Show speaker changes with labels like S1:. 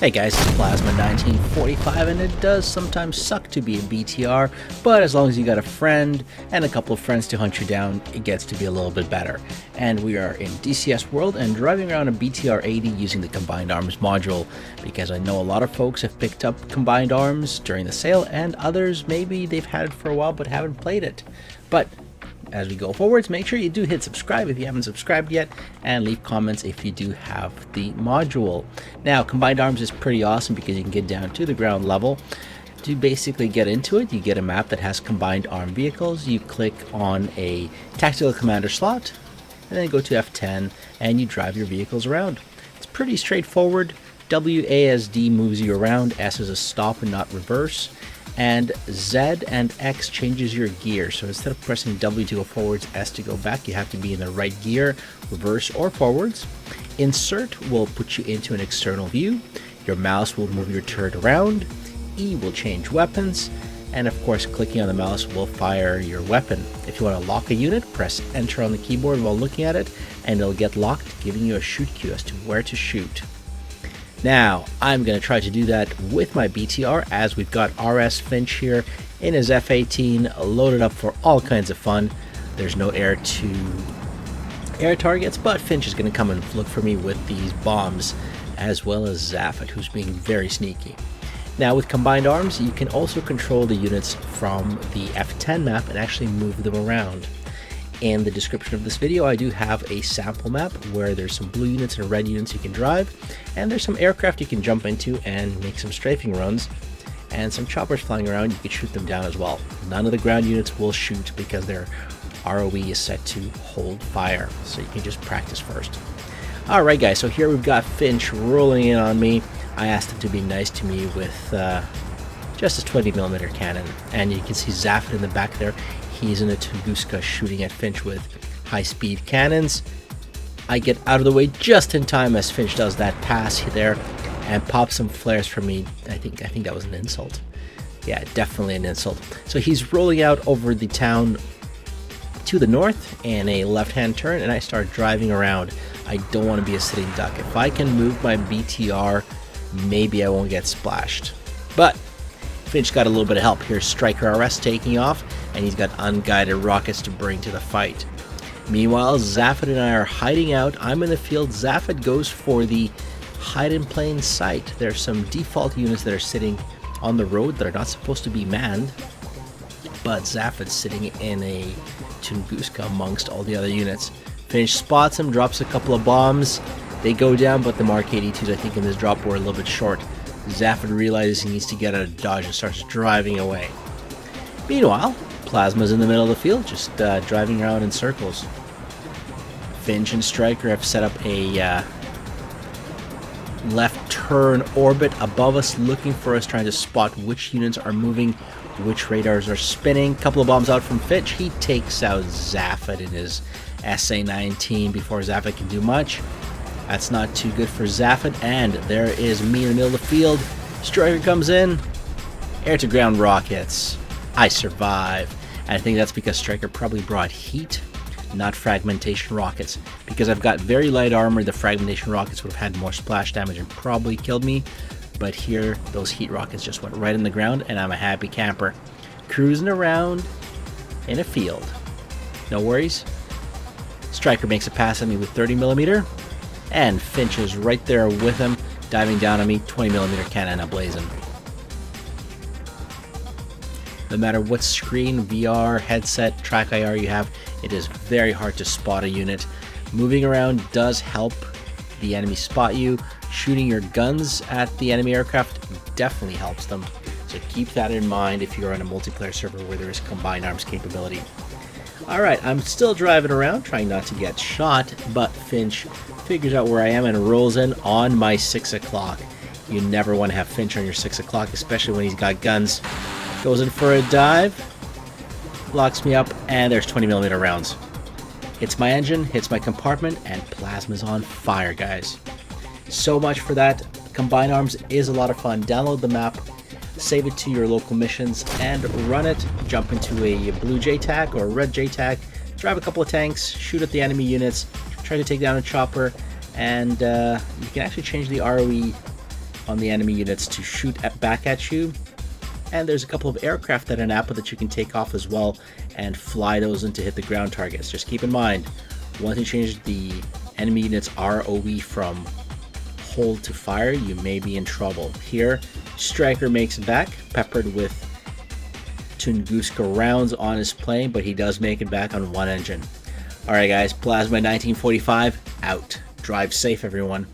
S1: Hey guys, it's Plasma 1945, and it does sometimes suck to be a BTR, but as long as you got a friend and a couple of friends to hunt you down, it gets to be a little bit better. And we are in DCS World and driving around a BTR 80 using the Combined Arms module, because I know a lot of folks have picked up Combined Arms during the sale, and others maybe they've had it for a while but haven't played it. But as we go forwards, make sure you do hit subscribe if you haven't subscribed yet, and leave comments if you do have the module. Now, Combined Arms is pretty awesome because you can get down to the ground level. To basically get into it, you get a map that has combined arm vehicles. You click on a tactical commander slot, and then go to F10, and you drive your vehicles around. It's pretty straightforward. WASD moves you around, S is a stop and not reverse, and Z and X changes your gear. So instead of pressing W to go forwards, S to go back, you have to be in the right gear, reverse or forwards. Insert will put you into an external view. Your mouse will move your turret around. E will change weapons. And of course, clicking on the mouse will fire your weapon. If you want to lock a unit, press Enter on the keyboard while looking at it, and it'll get locked, giving you a shoot cue as to where to shoot. Now, I'm going to try to do that with my BTR, as we've got RS Finch here in his F-18 loaded up for all kinds of fun. There's no air targets, but Finch is going to come and look for me with these bombs, as well as Zaphod, who's being very sneaky. Now, with Combined Arms, you can also control the units from the F10 map and actually move them around. In the description of this video, I do have a sample map where there's some blue units and red units you can drive, and there's some aircraft you can jump into and make some strafing runs, and some choppers flying around. You can shoot them down as well. None of the ground units will shoot because their ROE is set to hold fire, so you can just practice first. Alright guys, so here we've got Finch rolling in on me. I asked him to be nice to me with just a 20mm cannon, and you can see Zaphod in the back there. He's in a Tunguska shooting at Finch with high-speed cannons. I get out of the way just in time as Finch does that pass there and pops some flares for me. I think that was an insult. Yeah, definitely an insult. So he's rolling out over the town to the north in a left-hand turn, and I start driving around. I don't want to be a sitting duck. If I can move my BTR, maybe I won't get splashed. But Finch got a little bit of help. Here's Striker RS taking off, and he's got unguided rockets to bring to the fight. Meanwhile, Zaphod and I are hiding out. I'm in the field. Zaphod goes for the hide in plain sight. There's some default units that are sitting on the road that are not supposed to be manned, but Zaphod's sitting in a Tunguska amongst all the other units. Finch spots him, drops a couple of bombs. They go down, but the Mark 82s, I think, in this drop were a little bit short. Zaphod realizes he needs to get out of dodge and starts driving away. Meanwhile, Plasma's in the middle of the field, just driving around in circles. Finch and Striker have set up a left turn orbit above us, looking for us, trying to spot which units are moving, which radars are spinning. Couple of bombs out from Finch. He takes out Zaphod in his SA-19 before Zaphod can do much. That's not too good for Zaphod, and there is me in the middle of the field. Striker comes in, air-to-ground rockets. I survive, and I think that's because Striker probably brought heat, not fragmentation rockets. Because I've got very light armor, the fragmentation rockets would have had more splash damage and probably killed me, but here, those heat rockets just went right in the ground, and I'm a happy camper. Cruising around in a field. No worries. Striker makes a pass at me with 30mm. And Finch is right there with him, diving down on me, 20mm cannon ablazing. No matter what screen, VR, headset, track IR you have, it is very hard to spot a unit. Moving around does help the enemy spot you. Shooting your guns at the enemy aircraft definitely helps them. So keep that in mind if you're on a multiplayer server where there is combined arms capability. Alright, I'm still driving around, trying not to get shot, but Finch figures out where I am and rolls in on my 6 o'clock. You never want to have Finch on your 6 o'clock, especially when he's got guns. Goes in for a dive, locks me up, and there's 20mm rounds. Hits my engine, hits my compartment, and Plasma's on fire, guys. So much for that. Combined Arms is a lot of fun. Download the map, save it to your local missions, and run it. Jump into a blue JTAC or a red JTAC, drive a couple of tanks, shoot at the enemy units, try to take down a chopper, and you can actually change the ROE on the enemy units to shoot back at you. And there's a couple of aircraft at an APA that you can take off as well and fly those in to hit the ground targets. Just keep in mind, once you change the enemy unit's ROE from hold to fire, you may be in trouble. Here, Striker makes it back, peppered with Tunguska rounds on his plane, but he does make it back on one engine. Alright guys, Plasma 1945 out. Drive safe everyone.